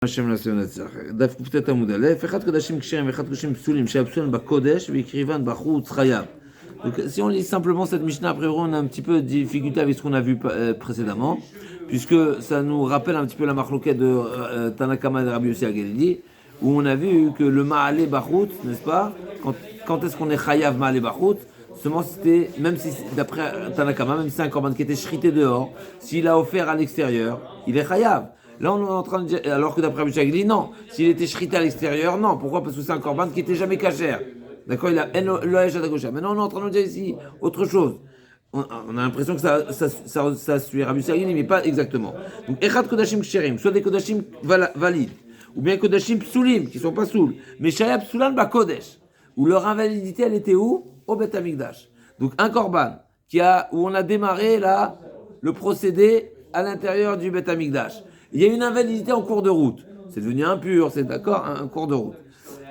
השם לעשו נצח. דף קופטת עמוד א', אחד קודשים כשרים ואחד קודשים פסולים, שהפסולים בקודש והקריבן בחוץ חייב. Donc si on lit simplement cette Mishnah, a priori on a un petit peu de difficulté avec ce qu'on a vu précédemment, puisque ça nous rappelle un petit peu la marloquette de Tanakama et de Rabbi Yossi Agalili, où on a vu que le Ma'ale Bachout, n'est-ce pas, quand est-ce qu'on est chayav Ma'ale Bachout, seulement c'était, même si d'après Tanakama, même si c'est un korban qui était shrité dehors, s'il a offert à l'extérieur, il est chayav. Là, on est en train de dire, alors que d'après Rabbi dit non, s'il était shrité à l'extérieur, non. Pourquoi? Parce que c'est un korban qui n'était jamais cachère. D'accord? Il a l'oesh à gauche. Maintenant, on est en train de nous dire ici autre chose. On a l'impression que ça suit Rabbi Yossi, mais pas exactement. Donc, echad kodashim ksherim, soit des kodashim valides, ou bien kodashim psulim, qui ne sont pas souls. Mais shaya psulan ba kodesh, où leur invalidité, elle était où? Au Bet Hamikdash. Donc, un korban où on a démarré là, le procédé à l'intérieur du Bet Hamikdash. Il y a une invalidité en cours de route. C'est devenu impur, c'est d'accord, un cours de route.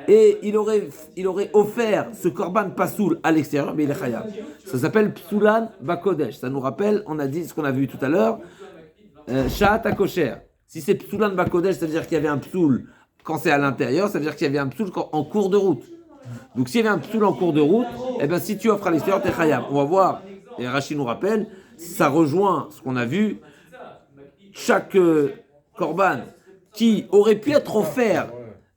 Et il aurait offert ce korban pasoul à l'extérieur, mais il est chayav. Ça s'appelle psulan bakodesh. Ça nous rappelle, on a dit ce qu'on a vu tout à l'heure, sha'at kosher. Si c'est psulan bakodesh, ça veut dire qu'il y avait un psoul quand c'est à l'intérieur, ça veut dire qu'il y avait un psoul en cours de route. Donc s'il y avait un psoul en cours de route, eh ben si tu offres à l'extérieur, t'es chayav. On va voir, et Rashi nous rappelle, ça rejoint ce qu'on a vu, chaque korban qui aurait pu être offert,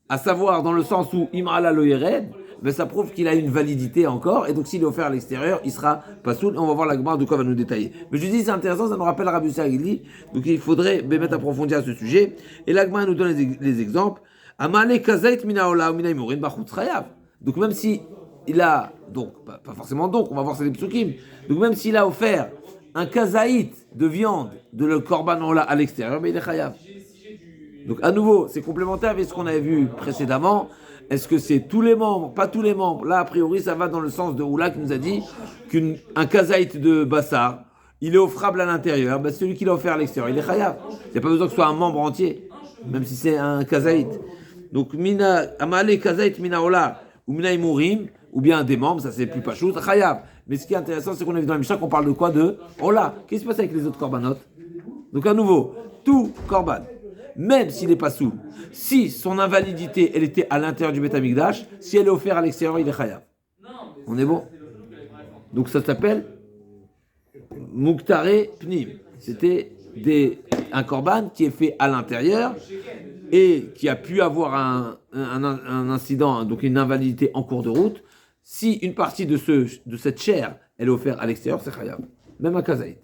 à savoir dans le sens où Imrala lo yered, ben ça prouve qu'il a une validité encore, et donc s'il est offert à l'extérieur, il sera pas soul, et on va voir la Gemara de quoi va nous détailler. Mais je dis c'est intéressant, ça nous rappelle Rabbi Yossi Agalili, donc il faudrait mettre approfondir à ce sujet, et la Gemara nous donne les exemples. Amale kazait mina ola ou mina imurin bachutz chayav. Donc même si il a, donc pas forcément donc, on va voir c'est des psukim, donc même s'il a offert un kazaït de viande de le korban ola à l'extérieur, mais il est chayav. Donc à nouveau, c'est complémentaire avec ce qu'on avait vu précédemment. Est-ce que c'est tous les membres, pas tous les membres? Là, a priori, ça va dans le sens de Oula qui nous a dit qu'un kazaït de Bassar, il est offrable à l'intérieur. Ben, celui qui l'a offert à l'extérieur, il est chayav. Il n'y a pas besoin que ce soit un membre entier, même si c'est un kazaït. Donc, mina, amale kazaït mina Ola, ou mina imurim, ou bien des membres, ça c'est plus pachout, chayav. Mais ce qui est intéressant, c'est qu'on a vu dans la Mishnah qu'on parle de quoi? De Ola. Qu'est-ce qui se passe avec les autres korbanot? Donc à nouveau, tout korban, même s'il n'est pas soul, si son invalidité, elle était à l'intérieur du Bet Hamikdash, si elle est offerte à l'extérieur, il est chayav. On est bon? Donc ça s'appelle Muktare Pnim. C'était un korban qui est fait à l'intérieur et qui a pu avoir un incident, donc une invalidité en cours de route. Si une partie de cette chair, elle est offerte à l'extérieur, c'est chayav. Même un kazaït.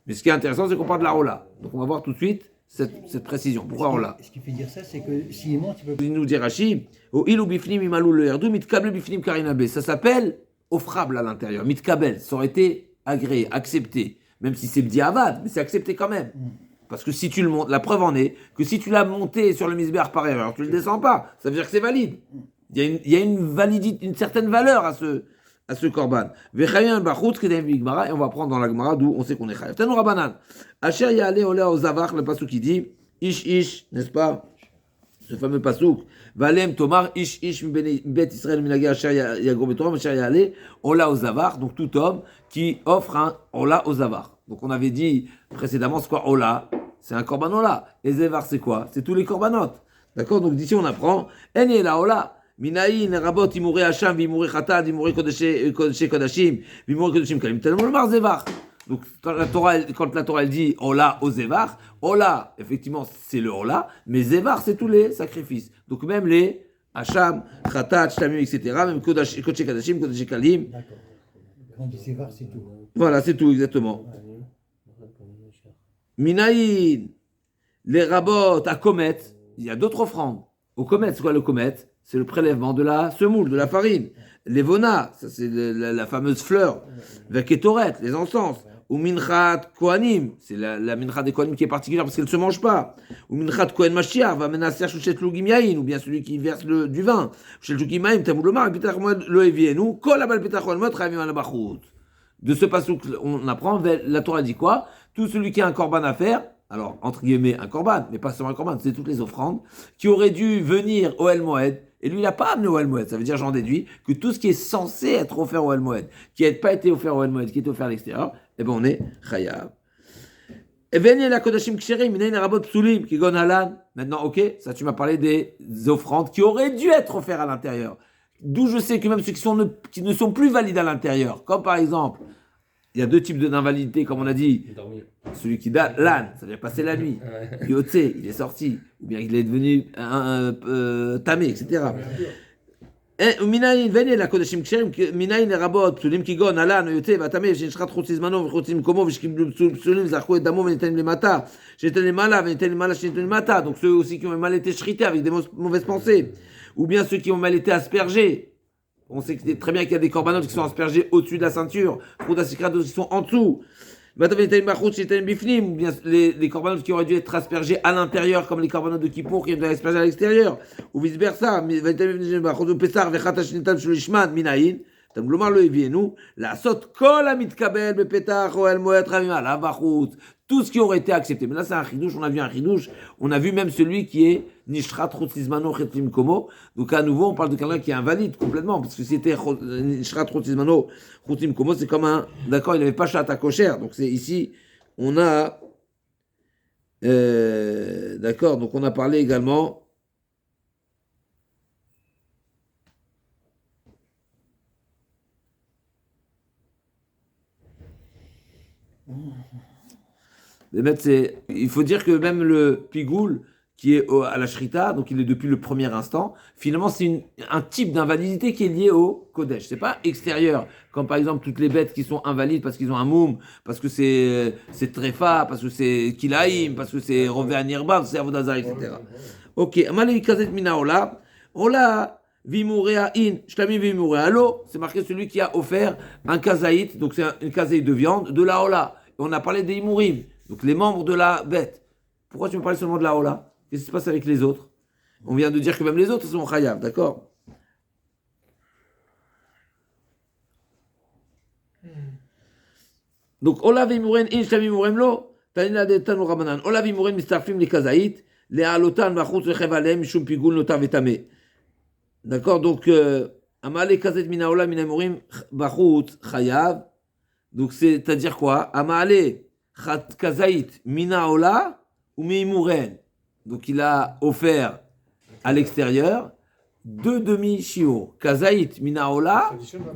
Mais ce qui est intéressant, c'est qu'on parle de la rola. Donc on va voir tout de suite cette précision. Pourquoi rola? Ce qui fait dire ça, c'est que s'il est mort, tu peux pas. Il nous dit Rashi, au ilu bifnim imalou le erdu, mitkabel bifnim karinabe. Ça s'appelle offrable à l'intérieur. Mitkabel, ça aurait été agréé, accepté. Même si c'est bdiavad, mais c'est accepté quand même. Parce que si tu le montes, la preuve en est que si tu l'as monté sur le misbéach par erreur, tu le descends pas. Ça veut dire que c'est valide. Il y a une validité, une certaine valeur à ce korban. Vechayan bachutz kedem bigmara, et on va prendre dans la Gemara d'où on sait qu'on est chayav. Tanu Rabanan. Asher ya'ale ola ozavach, le pasuk qui dit ish, n'est-ce pas? Ce fameux pasuk. Valem tomar ish bet Israël minagé asher yagro betoram asher ya'ale ola ozavach. Donc tout homme qui offre un ola ozavach. Donc on avait dit précédemment c'est quoi ola? C'est un korban ola. Et zevar c'est quoi? C'est tous les korbanot. D'accord? Donc d'ici on apprend en yela ola. Minaïn, rabot, imuré hacham, imuré chatad, imuré kodeshe kodashim, imuré kodashim kalim. Tellement le mar zevar. Donc quand la Torah elle dit Ola au zevar, Ola, effectivement c'est le Ola, mais zevar c'est tous les sacrifices. Donc même les hacham, chatad, shtamim, etc. Même kodeshe kodashim, kodeshe kalim. D'accord. Quand on dit sévar, c'est tout. Voilà, c'est tout exactement. Minaïn, les rabots à Komet, il y a d'autres offrandes. Au Komet, c'est quoi le Komet? C'est le prélèvement de la semoule, de la farine. Les vona, ça c'est la fameuse fleur. Veketoret, les encens. Ou minchat kohanim, c'est la minchat des kohanim qui est particulière parce qu'elle ne se mange pas. Ou minchat kohen mashiach, va menacer chouchet lugim yain, ou bien celui qui verse du vin. Chouchet lugim yain, tabou le mar, pitach moed lo evienu, kol abal pitach moed chavim al bachut. De ce passage, on apprend, la Torah dit quoi? Tout celui qui a un korban à faire, alors entre guillemets un korban, mais pas seulement un korban, c'est toutes les offrandes, qui auraient dû venir au El Moed, et lui il n'a pas amené au El Moed. Ça veut dire, j'en déduis, que tout ce qui est censé être offert au El Moed, qui n'a pas été offert au El Moed, qui est offert à l'extérieur, eh ben on est chayav. Eveni la kodashim ksherim, minayin rabot psulim, kigon halan. Maintenant, ok, ça tu m'as parlé des offrandes qui auraient dû être offertes à l'intérieur. D'où je sais que même ceux qui ne sont plus valides à l'intérieur, comme par exemple, il y a deux types d'invalidité, comme on a dit. Dormir. Celui qui date, l'âne, ça veut dire passer la nuit. Yotse, il est sorti. Ou bien il est devenu tamé, etc. Minayin veni la kodashim ksherim, minayin rabot psulim kigon halan yotse vatame shenishchat chutz zmano v'chutz mkomo v'shkiblu psulim zarchu et damo v'nitain lemata shenitain lemala v'nitain lemala shenitain lemata. Donc ceux aussi qui ont mal été shrités avec des mauvaises pensées, ou bien ceux qui ont mal été aspergés. On sait très bien qu'il y a des corbanotes qui sont aspergés au-dessus de la ceinture, d'autres qui sont en dessous. Ou bien les corbanotes qui auraient dû être aspergés à l'intérieur, comme les corbanotes de Kippour qui ont été aspergés à l'extérieur, ou vice versa. Tout ce qui aurait été accepté. Mais là, c'est un chidouche, on a vu un chidouche, on a vu même celui qui est Nishrat Chotzizmano Chetim Komo. Donc à nouveau, on parle de quelqu'un qui est invalide complètement, parce que si c'était Nishrat Chotzizmano Chetim Komo, c'est comme un. D'accord, il n'avait pas chat à cocher. Donc c'est ici, on a. D'accord, donc on a parlé également. Il faut dire que même le pigoul qui est à la shrita, donc il est depuis le premier instant, finalement c'est un type d'invalidité qui est lié au kodesh. C'est pas extérieur, comme par exemple toutes les bêtes qui sont invalides parce qu'ils ont un moum, parce que c'est tréfa, parce que c'est kilaïm, parce que c'est rové à nirba, c'est avodazar, etc. Ok, amalei kazet mina ola, ola vimurea in, shlami vimurea lo, c'est marqué celui qui a offert un kazaït, donc c'est une kazaït de viande, de la ola. On a parlé des imourim. Donc les membres de la bête. Pourquoi tu me parles seulement de la Ola? Qu'est-ce qui se passe avec les autres? On vient de dire que même les autres sont chayav, d'accord? Donc Ola vimouren in shlam vimouren lo, tanina de tanu rabanan. Ola vimouren mistafim li kazaït, le alotan machut rechev alem mishum pigul notav etame. D'accord? Donc amale kazet mina Ola mina imourim bachut chayav. Donc c'est-à-dire quoi? Amale Kazaït Minaola ou Meimuren. Donc il a offert à l'extérieur deux demi-chiots. Kazaït Minaola,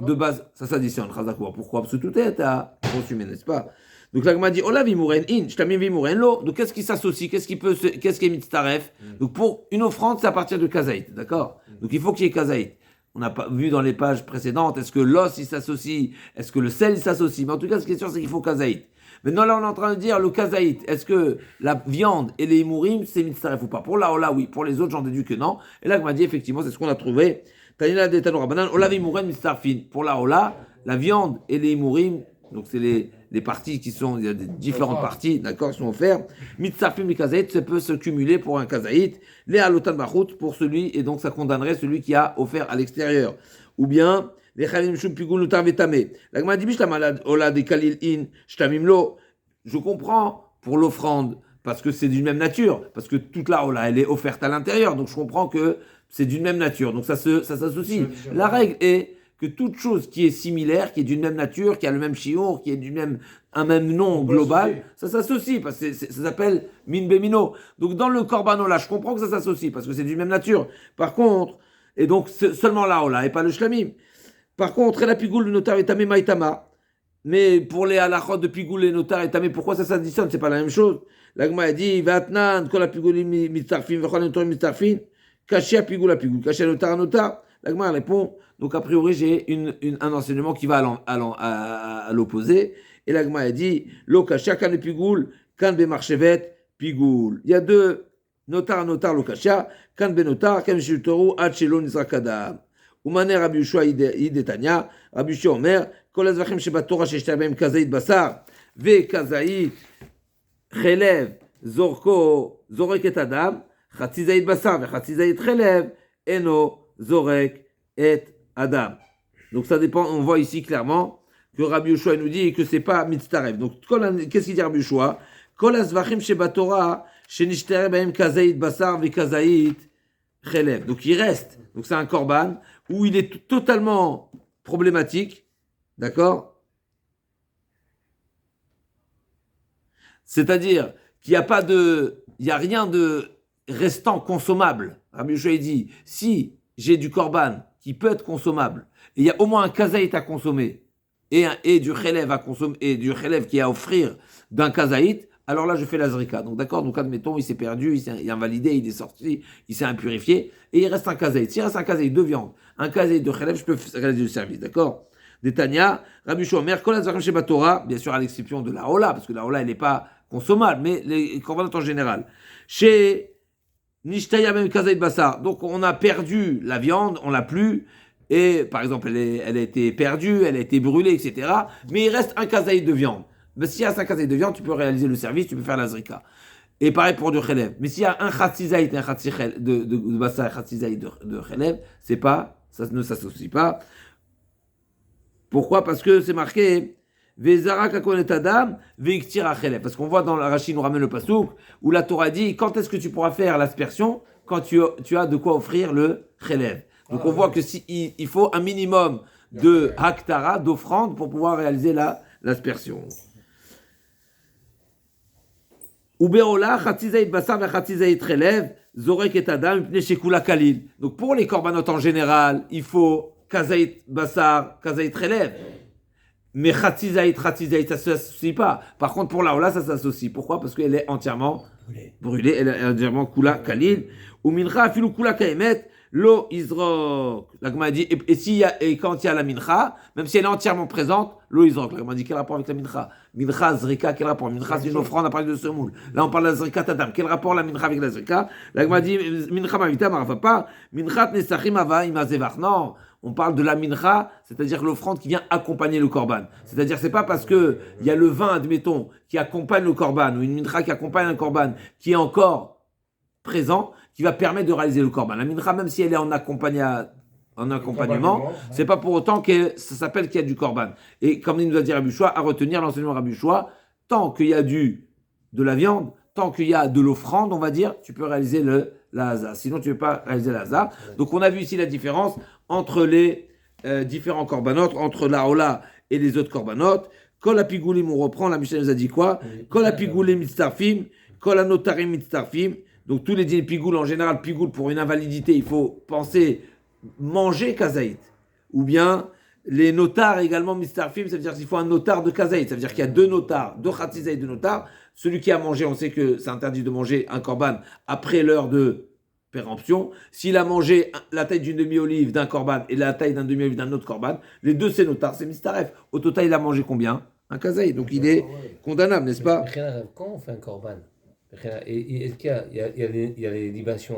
de base, ça s'additionne. Pourquoi? Parce que tout est à consommer, n'est-ce pas? Donc là, il m'a dit Ola Vimuren in, je t'ai mis Vimuren lo. Donc qu'est-ce qui s'associe? Qu'est-ce qui est mitzaref? Donc pour une offrande, c'est à partir de Kazaït, d'accord? Donc il faut qu'il y ait Kazaït. On n'a pas vu dans les pages précédentes, est-ce que l'os il s'associe? Est-ce que le sel il s'associe? Mais en tout cas, ce qui est sûr, c'est qu'il faut Kazaït. Maintenant, là, on est en train de dire le kazaït. Est-ce que la viande et les imourim, c'est mitzaref ou pas? Pour la ola, oui. Pour les autres, j'en déduis que non. Et là, il m'a dit, effectivement, c'est ce qu'on a trouvé. Tanina de Tanoura Banan, ola vimouren mitzarfin. Pour la ola, la viande et les imourim, donc c'est les parties qui sont, il y a des différentes parties, d'accord, qui sont offertes. Mitzarfin mi kazaït, ça peut se cumuler pour un kazaït. Les alotan bachut, pour celui, et donc ça condamnerait celui qui a offert à l'extérieur. Ou bien, les chalim shum pigul notar vetame. La Gemara dit malade ola de kalil in shtamim lo. Je comprends pour l'offrande parce que c'est d'une même nature, parce que toute la ola elle est offerte à l'intérieur, donc je comprends que c'est d'une même nature, donc ça s'associe. La règle est que toute chose qui est similaire, qui est d'une même nature, qui a le même chiour, qui est un même nom global, ça s'associe parce que ça s'appelle min bemino. Donc dans le korban ola, je comprends que ça s'associe parce que c'est d'une même nature. Par contre, et donc seulement la ola et pas le shlamim. Par contre, la pigoule de notar et tamé maïtama. Mais pour les halachot de pigoule et notar et tamé, pourquoi ça s'additionne? C'est pas la même chose. L'agma a dit, vatnan, kol la pigoule mitzarfin, vachon notar mitzarfin, caché à pigoule, caché à notar. L'agma répond, donc a priori j'ai un enseignement qui va à l'opposé. Et l'agma a dit, lo caché kan pigoule, kan be marchevet, pigoule. Il y a deux notar, lo caché, kan be notar, kan shiltoru, ad shelo nizrakadam. ומנה רבי יהושע ידתניא, רבי יהושע אומר, כל הזבחים שבתורה שיש בהם כזית בשר וכזית חלב זורק את הדם, חצי זית בשר וחצי זית חלב, אינו זורק את הדם. Donc ça dépend, on voit ici clairement que Rabbi Yeshua nous dit que c'est pas mitzaref. Donc qu'est-ce qu'il dit Rabbi Yeshua? כל הזבחים שבתורה שנשתרى בהם כזית בשר וכזית חלב. Donc il reste, donc c'est un korban où il est totalement problématique, d'accord? C'est-à-dire qu'il n'y a pas de, il y a rien de restant consommable. Rabbi Yoshua dit, si j'ai du korban qui peut être consommable, et il y a au moins un kazaït à consommer, et du chélève à consommer, et du chélève qui est à offrir d'un kazaït, alors là je fais la zrika. Donc d'accord, donc admettons, il s'est perdu, il est invalidé, il est sorti, il s'est impurifié, et il reste un kazaït. S'il reste un kazaït de viande, un kazaït de chélève, je peux réaliser le service, d'accord? Des Tanya, Rabbi Yoshua, Kol HaZarim Shebatorah, bien sûr à l'exception de la Hola, parce que la Hola elle n'est pas consommable, mais les korbanot en général. Chez Nishtaya même Kazaït Bassar, donc on a perdu la viande, on l'a plus, et par exemple elle a été perdue, elle a été brûlée, etc. Mais il reste un Kazaït de viande. Mais s'il y a un Kazaït de viande, tu peux réaliser le service, tu peux faire la zrika. Et pareil pour du chélève. Mais s'il y a un Khatzizaït, un Khatzizaït de Bassar, un Khatzizaït de chélève, c'est pas, ça ne s'associe pas. Pourquoi? Parce que c'est marqué Vezara kakonet adam veiktir achelev. Parce qu'on voit dans la Rashi nous ramène le pasouk où la Torah dit quand est-ce que tu pourras faire l'aspersion? Quand tu as de quoi offrir le chelev. Donc on voit que il faut un minimum de haktara, d'offrande pour pouvoir réaliser l'aspersion. Uberola chatzizaït basar ve chatzizaït chelev zorek et adam pnei shekula kalil. Donc pour les korbanot en général, il faut kazaït basar, kazaït chelev. Mais Khatzizaït, ça ne s'associe pas. Par contre, pour la Ola, ça s'associe. Pourquoi? Parce qu'elle est entièrement brûlée. Elle est entièrement Kula Kalil. Ou Mincha, Filou Kula Kaemet, Lo Izrok. La Gemara dit, et quand il y a la Mincha, même si elle est entièrement présente, Lo Izrok. La Gemara dit, quel rapport avec la Mincha? Mincha, Zrika, quel rapport? Mincha, c'est une offrande à partir de semoule. Là, on parle de la Zrika Tadam. Quel rapport la Mincha avec la Zrika? La Gemara dit, Mincha Mavita, Marafa pas. Mincha Nesachim Ava Imazevach. Non. On parle de la mincha, c'est-à-dire l'offrande qui vient accompagner le korban. C'est-à-dire c'est pas parce que il y a le vin, admettons, qui accompagne le korban, ou une mincha qui accompagne un korban, qui est encore présent, qui va permettre de réaliser le korban. La mincha, même si elle est en accompagnement, c'est pas pour autant que ça s'appelle qu'il y a du korban. Et comme il nous a dit Rabbi Yoshua, à retenir l'enseignement Rabbi Yoshua, tant qu'il y a de la viande, tant qu'il y a de l'offrande, on va dire, tu peux réaliser la haza. Sinon, tu ne peux pas réaliser la haza. Donc, on a vu ici la différence entre les différents korbanot, entre la hola et les autres korbanot. Kol apigulim, on reprend, la Mishnah nous a dit quoi? Kol apigulim mitzarfim, kol anotarim mitzarfim. Donc, tous les dîners pigoul, en général, pigoul pour une invalidité, il faut penser manger kazaït. Ou bien, les notares également mitzarfim, ça veut dire qu'il faut un notar de kazaït. Ça veut dire qu'il y a deux notares, deux khatzizaït de notares. Celui qui a mangé, on sait que c'est interdit de manger un korban après l'heure de péremption. S'il a mangé la taille d'une demi-olive d'un korban et la taille d'un demi-olive d'un autre korban, les deux c'est notar, c'est mistaref. Au total, il a mangé combien? Un kazaï. Donc il est condamnable, n'est-ce pas? Quand on fait un korban, est-ce qu'il y a les libations